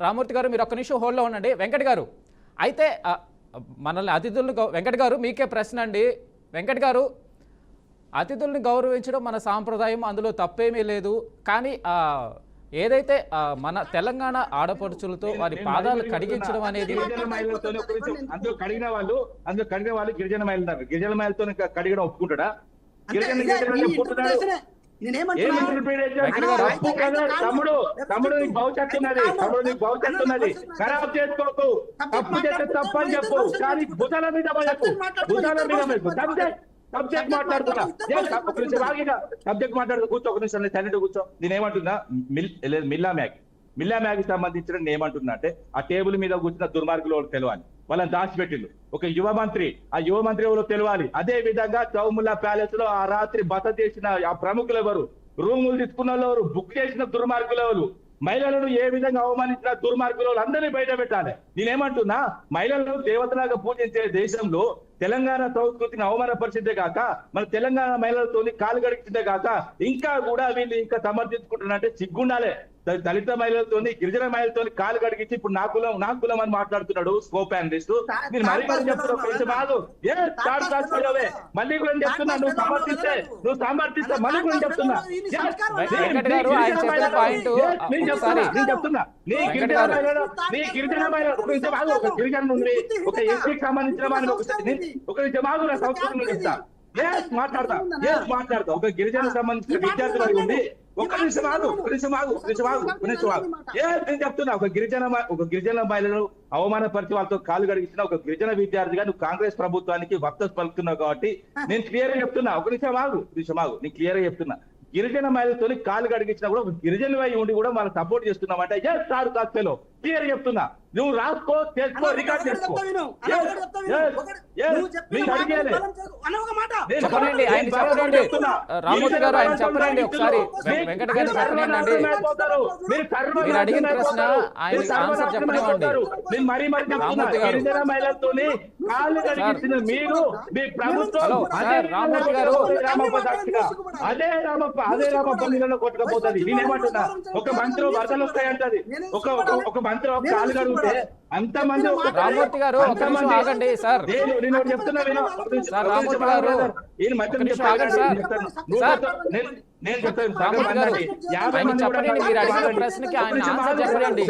రామూర్తి గారు మీరు ఒక్క నిమిషం హోల్డ్లో ఉండండి. వెంకట్ గారు అయితే మనల్ని అతిథులను వెంకట్ గారు మీకే ప్రశ్న అండి. వెంకట్ గారు, అతిథుల్ని గౌరవించడం మన సాంప్రదాయం, అందులో తప్పేమీ లేదు. కానీ ఏదైతే మన తెలంగాణ ఆడపడుచులతో వారి పాదాలు కడిగించడం అనేది అందులో కడిగిన వాళ్ళు గిరిజన మహిళలు, గిరిజన మహిళతో కడిగడం ఒప్పుకుంటాడా? తమ్ముడు నీకు భవిష్యత్తు ఉన్నది, ఖరాబ్ చేసుకోకు. తప్పు చేస్తే తప్పు అని చెప్పు, కానీ భుజాల మీద సబ్జెక్ట్ మాట్లాడుతున్నా. సబ్జెక్ట్ మాట్లాడుతూ కూర్చో, ఒక నిమిషం సైలెంట్ కూర్చో. నేనేమంటున్నా, మిల్లా మ్యాగ్ సంబంధించిన నేను ఏమంటున్నా అంటే, ఆ టేబుల్ మీద కూర్చున్న దుర్మార్గులు తెలియాలి, వాళ్ళని దాచిపెట్టిండు. ఒక యువ మంత్రి, ఆ యువ మంత్రి ఎవరో తెలియాలి. అదే విధంగా చౌముల్లా ప్యాలెస్ లో ఆ రాత్రి బస చేసిన ఆ ప్రముఖులు ఎవరు, రూములు తీసుకున్న ఎవరు, బుక్ చేసిన దుర్మార్గులు ఎవరు, మహిళలను ఏ విధంగా అవమానించిన దుర్మార్గులు అందరినీ బయట పెట్టాలి. నేనేమంటున్నా, మహిళలను దేవతలాగా పూజించే దేశంలో తెలంగాణ సంస్కృతిని అవమానపరిచిందే కాక, మన తెలంగాణ మహిళలతో కాలు గడిచిందే కాక, ఇంకా కూడా వీళ్ళు ఇంకా సమర్థించుకుంటున్నారంటే సిగ్గుండాలే. దళిత మహిళలతో, గిరిజన మహిళలతో కాలు గడిగించి ఇప్పుడు నా కులం అని మాట్లాడుతున్నాడు స్కోప్ అనలిస్ట్. మీరు మరీ చెప్తున్నావు, కొంచెం బాగు మళ్ళీ కూడా చెప్తున్నా, నువ్వు సమర్థిస్తే మళ్ళీ కూడా చెప్తున్నా. నేను చెప్తున్నా, నీ గిరిజన మహిళ కొంచెం బాగు, ఒక గిరిజన ఉంది, ఒక ఎస్సీకి సంబంధించిన వాళ్ళు ఒక నిమిషం బాగు, నా సంస్కృతి చెప్తా. మాట్లాడతా ఒక గిరిజన సంబంధించిన విద్యార్థులు ఉంది. ఒక నిమిషం నేను చెప్తున్నా, ఒక గిరిజన మహిళను అవమానపరిచి వాళ్ళతో కాలు గడిగించిన ఒక గిరిజన విద్యార్థిగా నువ్వు కాంగ్రెస్ ప్రభుత్వానికి వక్తవ్యం పలుకుతున్నావు కాబట్టి నేను క్లియర్ గా చెప్తున్నా. ఒక నిమిషం ఆగు, నేను క్లియర్ గా చెప్తున్నా, గిరిజన మహిళతో కాలు గడిగించినా కూడా గిరిజన ఉండి కూడా మనం సపోర్ట్ చేస్తున్నాం అంటే సార్ కాస్లో క్లియర్ చెప్తున్నా. నువ్వు రాసుకో, చేసుకో, రికార్డ్ చేసుకో. చెప్పండి, ఆయన చెప్పండి. రామూర్తి గారు ఆయన చెప్పండి ఒకసారి. వెంకట గారు చెప్పండి, మీరు అడిగిన ప్రశ్న ఆయన ఆన్సర్ చెప్పనివ్వండి. గిరిజన మహిళతో కాలు గడిగించిన మీరు, మీ ప్రభుత్వం రామూర్తి గారు అదే రామప్ప నీళ్ళలో కొట్టకపోతుంది. నేనేమంటున్నా, ఒక మంత్రి వరదలు వస్తాయంటది, ఒక మంత్రి కాలు గడిగితే అంతమంది. రామూర్తి గారు ఒక నిమిషం ఆగండి సార్. నేను చెప్తున్నా, రామూర్తి గారు నేను చెప్తాను. చెప్పండి, మీరు అడిగిన ప్రశ్నకి ఆయన ఆన్సర్ చెప్పండి.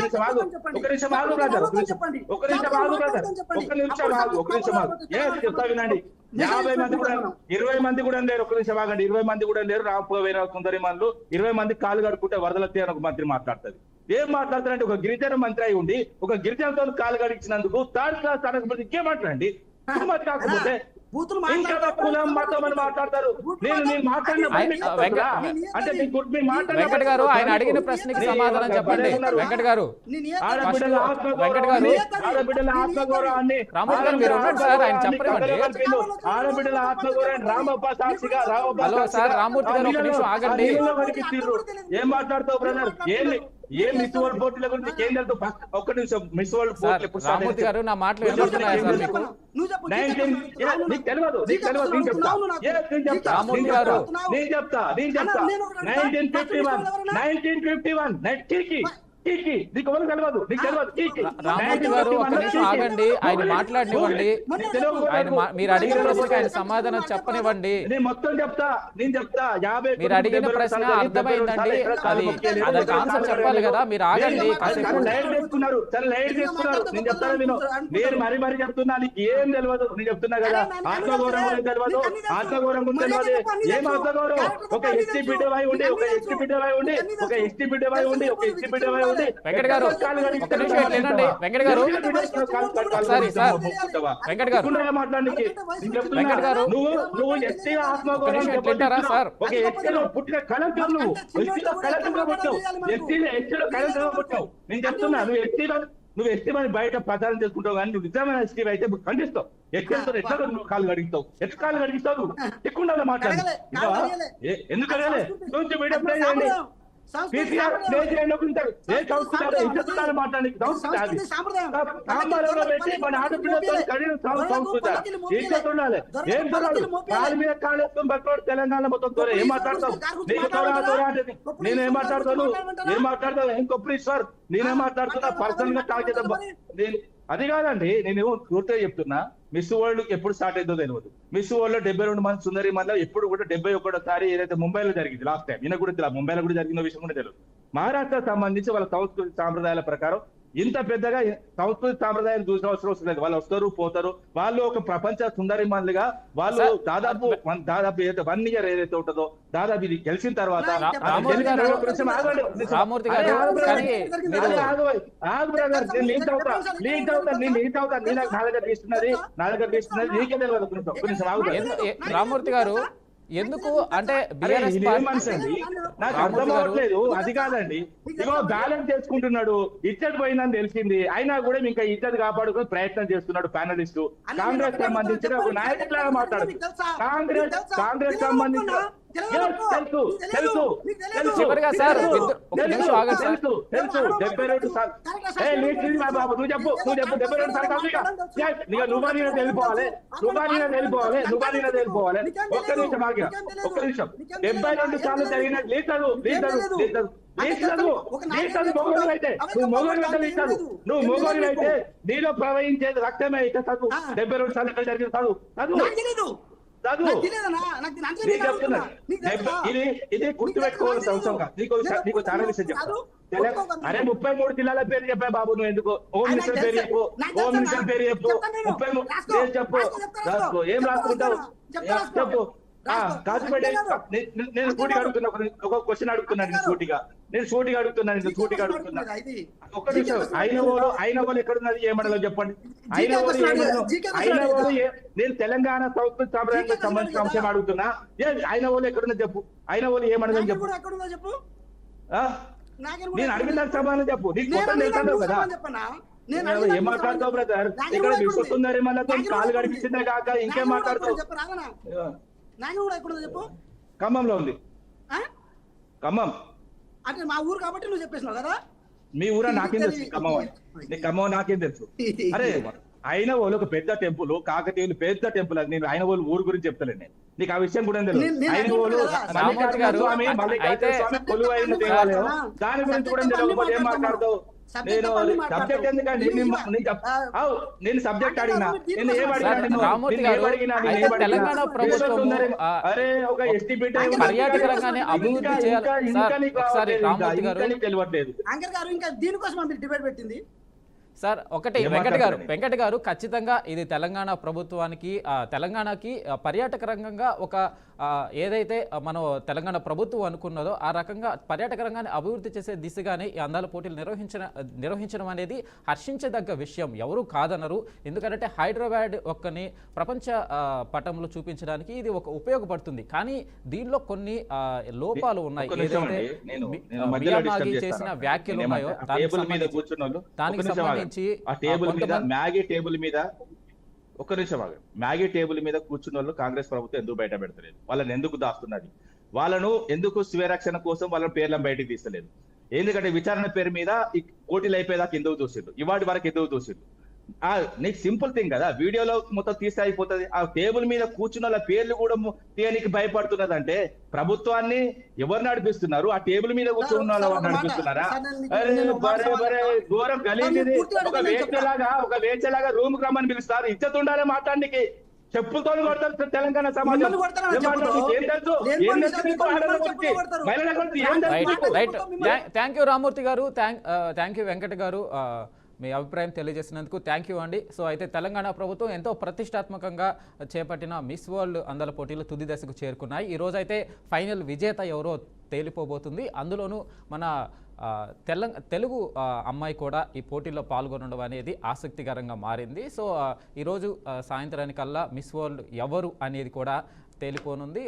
చెప్తా వినండి. 50 మంది కూడా 20 మంది కూడా లేరు. ఒక నిమిషం ఆగండి. 20 మంది కూడా లేరు. రామపోయిన సుందరి మందులు 20 మంది కాలు కడుక్కుంటే వరదలతే అని ఒక మంత్రి మాట్లాడుతుంది. ఏం మాట్లాడతారంటే, ఒక గిరిజన మంత్రి అయి ఉండి ఒక గిరిజనతో కాలు గడిచినందుకు థర్డ్ క్లాస్ అనకపోతే ఇంకేం మాట్లాడండి. కాకపోతే కులం మతం అని మాట్లాడతారు. వెంకట్ గారు ఆయన అడిగిన ప్రశ్నకి సమాధానం చెప్పండి. వెంకట్ గారు ఆడబిడ్డల ఆత్మగౌరవాన్ని, రామూర్తి గారు మీరు ఉన్నాడు సార్, ఆయన చెప్పండి. ఆడబిడ్డల ఆత్మగౌరవాన్ని రామప్ప సాక్షిగా హలో సార్, రామూర్తి గారు ఒక నిమిషం ఆగండి. ఏం మాట్లాడతావు బ్రదర్? ఏం మిస్ వరల్డ్ పోటీల గురించి కేంద్రంతో ఒక్క నిమిషం. మిస్ వరల్డ్ పోటీ రామూర్తి గారు నా మాటలు వినబడుతున్నాయా సార్ మీకు? రామూర్తి గారు 1951 రామూర్తి గారు ఒక నిమిషం ఆగండి, ఆయన మాట్లాడనివ్వండి. మీరు అడిగిన ప్రశ్నకి ఆయన సమాధానం చెప్పనివ్వండి. మొత్తం చెప్తా, నేను చెప్తా. మీరు అడిగిన ప్రశ్న అర్థమైందండి, దానికి ఆన్సర్ చెప్పాలి కదా. మీరు ఆగండి. లైట్ తీసుకున్నారు. నేను చెప్తాను విను. నేను మరీ చెప్తున్నా, నీకు ఏం తెలియదు. నేను చెప్తున్నా కదా, ఆత్మగౌరవం గురించి తెలియదు, ఆత్మగౌరవం గురించి తెలియదు. ఏం ఆత్మగౌరవం? ఒక ఎస్టీ బిడ్డవై ఉండి వెంకట్ గారు ఒక నిమిషం వినండి. వెంకట్ గారు మాట్లాడడానికి నువ్వు ఎస్టీ ఆత్మగౌరవం వింటారా సార్? ఒక ఎస్టీలో పుట్టిన కళంకం, నువ్వు ఎస్టీలో కళంకంగా పుట్టావు. ఎస్టీలో కళంకంగా పుట్టావు. నేను చెప్తున్నా, నువ్వు ఎస్టీ అని బయట ప్రచారం చేసుకుంటావు, కానీ నువ్వు నిజమైన ఎస్టీ అయితే ఖండిస్తావు. ఎస్టీలతో ఎట్లా నువ్వు కాలు గడిగిస్తావు? ఎట్లా కాలు గడిగిస్తావు? నువ్వు ఎక్కువ మాట్లాడు. ఎందుకు అడగలే? కొంచెం వీడియో ప్లే చేయండి. పీసీఆర్ ప్లే చేయండి ఉంటారు. ఏ సంస్కృతి ఇచ్చేస్తున్నారు మాట్లాడి సంస్కృతి సాంబారంలో పెట్టి మన ఆడపిల్లతో సంస్కృతి ఇచ్చేది ఉండాలి. ఏం చూడాలి కాలు మీద కాలు వేసుకొని బట్టోడు తెలంగాణ మొత్తం దూరం ఏం మాట్లాడతావు? నీకు దూరం అంటే నేను ఏం మాట్లాడతాను? ఏం మాట్లాడతావు? ఏం కొప్పరీశ్వర్ నేనేం మాట్లాడుతున్నా? పర్సనల్ గా టాక్ చేద్దాం. నేను అది కాదండి, నేను పూర్తిగా చెప్తున్నా. మిస్ వరల్డ్ ఎప్పుడు స్టార్ట్ అయిందో తెలియదు. మిస్ వరల్డ్ లో 72 మంది సుందరి మధ్య ఎప్పుడు కూడా 71సారి ఏదైతే ముంబైలో జరిగింది లాస్ట్ టైం, ఈయన కూడా తెలియదు ముంబైలో కూడా జరిగిన విషయం కూడా తెలియదు. మహారాష్ట్ర సంబంధించి వాళ్ళ సంస్కృతి సాంప్రదాయాల ప్రకారం ఇంత పెద్దగా సంస్కృతి సాంప్రదాయాలు చూసిన అవసరం లేదు. వాళ్ళు వస్తారు పోతారు. వాళ్ళు ఒక ప్రపంచ సుందరి మందిగా వాళ్ళు దాదాపు 1 year ఏదైతే ఉంటుందో దాదాపు ఇది గెలిచిన తర్వాత రామూర్తి గారు ఎందుకు అంటే నాకు అర్థం అవ్వట్లేదు. అది కాదండి, ఇగో బ్యాలెన్స్ చేసుకుంటున్నాడు. ఇజ్జత్ పోయిందని తెలిసింది, అయినా కూడా ఇంకా ఇజ్జత్ కాపాడుకుని ప్రయత్నం చేస్తున్నాడు ప్యానలిస్టు. కాంగ్రెస్ సంబంధించిన ఒక నాయకులాగా మాట్లాడు. కాంగ్రెస్ సంబంధించిన తెలుసు తెలుసు తెలుసు తెలుసు 72 సార్లు బాబు నువ్వు చెప్పు 72 సార్లు నువ్వు వెళ్ళిపోవాలి. ఒక్క నిమిషం ఆగిన, ఒక్క నిమిషం. 72 సార్లు జరిగిన లీటరు మొగోడు అయితే నువ్వు మొగోడు అయితే నీలో ప్రవహించేది రక్తమే అయితే చదువు. 72 సార్లు ఎక్కడ జరిగింది చదువు. ఇది గుర్తు పెట్టుకోవాల్సిన అవసరం కాదు. నీకు చాలా విషయం చెప్తాను. అరే 33 జిల్లాల పేరు చెప్పా బాబు, నువ్వు ఎందుకు హోమ్ మినిస్టర్ పేరు చెప్పు, హోమ్ మినిస్టర్ పేరు చెప్పు, 33 చెప్పు. ఏం రాసుకుంటావు చెప్పు. కాసిపేట నేను సూటిగా అడుగుతున్నా, ఒక క్వశ్చన్ అడుగుతున్నాను. నేను సూటిగా అడుగుతున్నా. ఒక్క నిమిషం. అయిన వాళ్ళు ఎక్కడున్నది ఏమడలో చెప్పండి. అయిన వాళ్ళు నేను తెలంగాణ సంస్కృతి సాంప్రదాయానికి సంబంధించిన అంశం అడుగుతున్నా. అయిన వాళ్ళు ఎక్కడున్నది చెప్పు. అయిన వాళ్ళు ఏమడదని చెప్పు. నేను అడిగిన సమాధానం చెప్పు. నీకు మొత్తం తెలుసు కదా. ఏం మాట్లాడతావు బ్రదర్? ఇక్కడ విసుకుందరి మనతో కాలు గడిపించిందే కాక ఇంకేం మాట్లాడతావు? ఖమ్మంలో ఉంది. ఖమ్మం అంటే మా ఊరు కాబట్టి నువ్వు చెప్పేసినావు కదా. మీ ఊరా నాకేం తెలుసు? ఖమ్మం నాకేం తెలుసు? అరే అయిన వాళ్ళు ఒక పెద్ద టెంపుల్, కాకతీయులు పెద్ద టెంపుల్. అది నేను అయిన వాళ్ళు ఊరు గురించి చెప్తలేను. నేను నీకు ఆ విషయం కూడా తెలియదు. అయిన వాళ్ళు మల్లికార్జున స్వామి కొలువైన దేవాలయం, దాని గురించి కూడా తెలియకపోతే ఏం మాట్లాడతావు? నేను సబ్జెక్ట్ ఎందుకండి నేను సబ్జెక్ట్ అడిగినా, నేను ఏం అడిగినా తెలంగాణ ప్రభుత్వం ఒక ఎస్టీపీ పర్యాటక రంగాన్ని అభివృద్ధి తెలియట్లేదు. అంకర్ గారు ఇంకా దీనికోసం మీరు డిబేట్ పెట్టింది సార్. ఒకటి వెంకట గారు ఖచ్చితంగా ఇది తెలంగాణ ప్రభుత్వానికి తెలంగాణకి పర్యాటక రంగంగా ఒక ఏదైతే మనం తెలంగాణ ప్రభుత్వం అనుకున్నదో ఆ రకంగా పర్యాటక రంగాన్ని అభివృద్ధి చేసే దిశగానే ఈ అందాల పోటీలు నిర్వహించడం అనేది హర్షించదగ్గ విషయం, ఎవరు కాదనరు. ఎందుకంటే హైదరాబాద్ ఒక్కని ప్రపంచ పటంలో చూపించడానికి ఇది ఒక ఉపయోగపడుతుంది. కానీ దీనిలో కొన్ని లోపాలు ఉన్నాయి. ఏదైతే మియానాగి చేసిన వ్యాఖ్యలు ఉన్నాయో దానికి సంబంధించి మ్యాగీ టేబుల్ మీద కూర్చున్న వాళ్ళు కాంగ్రెస్ ప్రభుత్వం ఎందుకు బయట పెడతలేదు? వాళ్ళని ఎందుకు దాస్తున్నది? వాళ్ళను ఎందుకు స్వరక్షణ కోసం వాళ్ళ పేర్లను బయటకు తీస్తలేదు? ఎందుకంటే విచారణ పేరు మీద ఈ పోటీలు అయిపోయేదాకా ఎందుకు చూసిండు? ఇవాటి వరకు ఎందుకు చూసిండు? నీకు సింపుల్ థింగ్ కదా, వీడియోలో మొత్తం తీస్తే అయిపోతుంది. ఆ టేబుల్ మీద కూర్చున్న వాళ్ళ పేర్లు కూడా తీయనికి భయపడుతున్నది అంటే ప్రభుత్వాన్ని ఎవరు నడిపిస్తున్నారు? ఆ టేబుల్ మీద కూర్చున్న వాళ్ళు నడిపిస్తున్నారా? ఘోరం గలీజిది. ఒక వేచలాగా రూమ్ కు రమ్మని పిలుస్తారు. ఇజ్జత్ ఉండాలి మాట్లాడడానికి. చెప్పులతో కొడతారు తెలంగాణ సమాజం. థ్యాంక్ యూ రామూర్తి గారు, థ్యాంక్ యూ వెంకట గారు, మీ అభిప్రాయం తెలియజేసినందుకు థ్యాంక్ యూ అండి. సో అయితే తెలంగాణ ప్రభుత్వం ఎంతో ప్రతిష్టాత్మకంగా చేపట్టిన మిస్ వరల్డ్ అందాల పోటీలు తుది దశకు చేరుకున్నాయి. ఈరోజు అయితే ఫైనల్ విజేత ఎవరో తేలిపోబోతుంది. అందులోనూ మన తెలుగు అమ్మాయి కూడా ఈ పోటీల్లో పాల్గొనడం అనేది ఆసక్తికరంగా మారింది. సో ఈరోజు సాయంత్రానికల్లా మిస్ వరల్డ్ ఎవరు అనేది కూడా తేలిపోనుంది.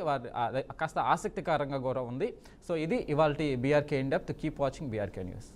కాస్త ఆసక్తికరంగా కూడా ఉంది. సో ఇది ఇవాల్టి BRK in depth. Keep watching BRK news.